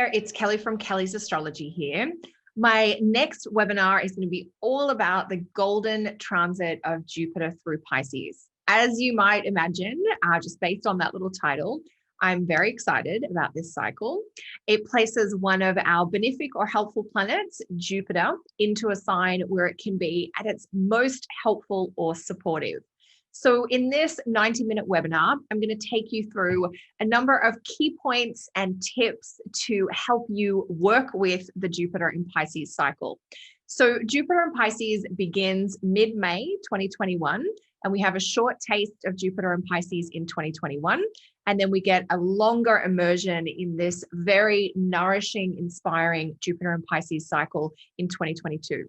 there, it's Kelly from Kelly's Astrology here. My next webinar is going to be all about the golden transit of Jupiter through Pisces. As you might imagine, just based on that little title, I'm very excited about this cycle. It places one of our benefic or helpful planets, Jupiter, into a sign where it can be at its most helpful or supportive. So in this 90-minute webinar, I'm going to take you through a number of key points and tips to help you work with the Jupiter in Pisces cycle. So Jupiter in Pisces begins mid-May 2021, and we have a short taste of Jupiter in Pisces in 2021. And then we get a longer immersion in this very nourishing, inspiring Jupiter in Pisces cycle in 2022.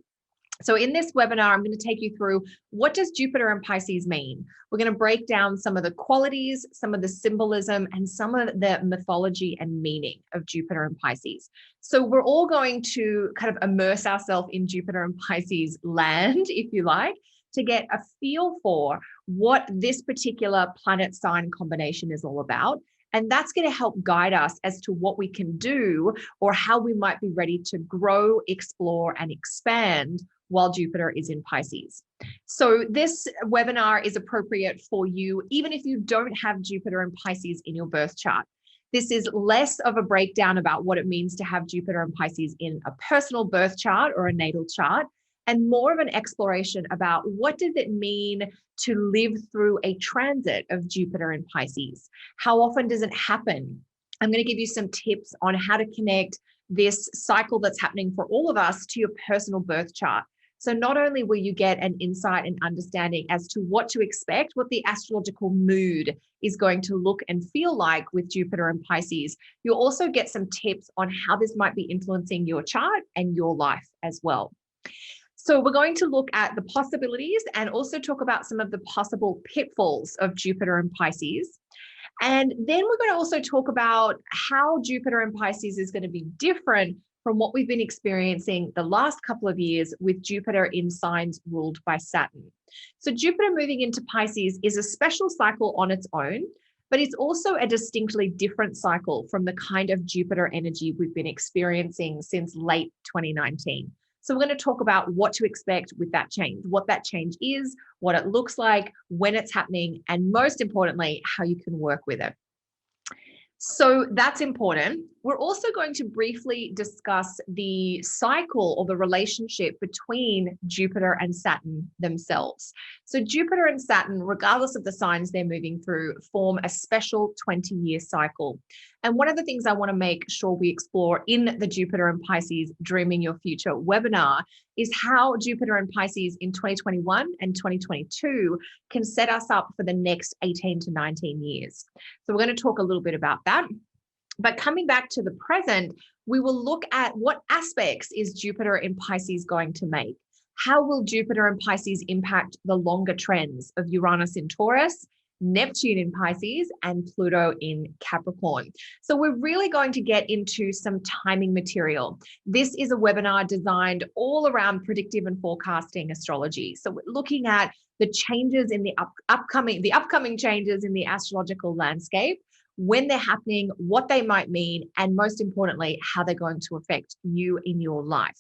So in this webinar, I'm going to take you through what does Jupiter in Pisces mean? We're going to break down some of the qualities, some of the symbolism, and some of the mythology and meaning of Jupiter in Pisces. So we're all going to kind of immerse ourselves in Jupiter in Pisces land, if you like, to get a feel for what this particular planet sign combination is all about. And that's going to help guide us as to what we can do or how we might be ready to grow, explore, and expand while Jupiter is in Pisces. So this webinar is appropriate for you, even if you don't have Jupiter in Pisces in your birth chart. This is less of a breakdown about what it means to have Jupiter in Pisces in a personal birth chart or a natal chart, and more of an exploration about what does it mean to live through a transit of Jupiter in Pisces? How often does it happen? I'm going to give you some tips on how to connect this cycle that's happening for all of us to your personal birth chart. So not only will you get an insight and understanding as to what to expect, what the astrological mood is going to look and feel like with Jupiter and Pisces, you'll also get some tips on how this might be influencing your chart and your life as well. So we're going to look at the possibilities and also talk about some of the possible pitfalls of Jupiter and Pisces. And then we're going to also talk about how Jupiter and Pisces is going to be different from what we've been experiencing the last couple of years with Jupiter in signs ruled by Saturn. So Jupiter moving into Pisces is a special cycle on its own, but it's also a distinctly different cycle from the kind of Jupiter energy we've been experiencing since late 2019. So we're going to talk about what to expect with that change, what that change is, what it looks like, when it's happening, and most importantly, how you can work with it. So that's important. We're also going to briefly discuss the cycle or the relationship between Jupiter and Saturn themselves. So Jupiter and Saturn, regardless of the signs they're moving through, form a special 20-year cycle. And one of the things I want to make sure we explore in the Jupiter and Pisces Dreaming Your Future webinar is how Jupiter and Pisces in 2021 and 2022 can set us up for the next 18 to 19 years. So we're going to talk a little bit about that. But coming back to the present, we will look at what aspects is Jupiter in Pisces going to make. How will Jupiter in Pisces impact the longer trends of Uranus in Taurus, Neptune in Pisces, and Pluto in Capricorn? So we're really going to get into some timing material. This is a webinar designed all around predictive and forecasting astrology. So we're looking at the changes in the upcoming changes in the astrological landscape, when they're happening, what they might mean, and most importantly, how they're going to affect you in your life.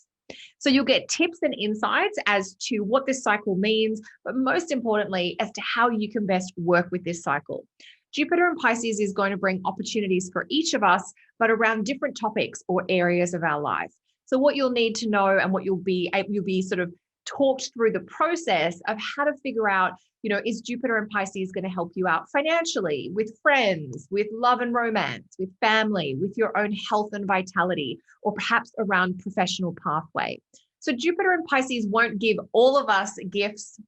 So you'll get tips and insights as to what this cycle means, but most importantly, as to how you can best work with this cycle. Jupiter in Pisces is going to bring opportunities for each of us, but around different topics or areas of our life. So what you'll need to know and what you'll be sort of talked through the process of how to figure out, is Jupiter in Pisces going to help you out financially, with friends, with love and romance, with family, with your own health and vitality, or perhaps around professional pathway. So Jupiter in Pisces won't give all of us gifts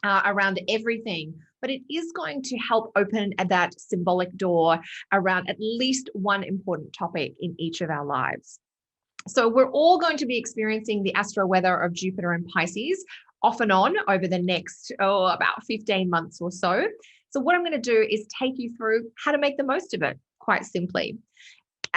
around everything, but it is going to help open that symbolic door around at least one important topic in each of our lives. So we're all going to be experiencing the astro weather of Jupiter in Pisces off and on over the next, about 15 months or so. So what I'm going to do is take you through how to make the most of it, quite simply.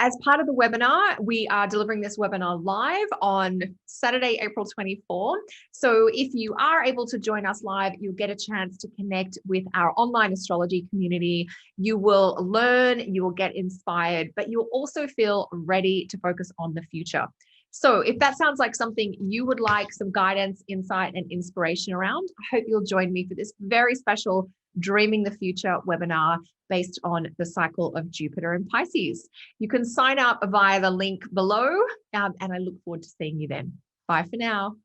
As part of the webinar, we are delivering this webinar live on Saturday, April 24. So if you are able to join us live, you'll get a chance to connect with our online astrology community. You will learn, you will get inspired, but you'll also feel ready to focus on the future. So if that sounds like something you would like some guidance, insight, and inspiration around, I hope you'll join me for this very special Dreaming the Future webinar based on the cycle of Jupiter and Pisces. You can sign up via the link below, and I look forward to seeing you then. Bye for now.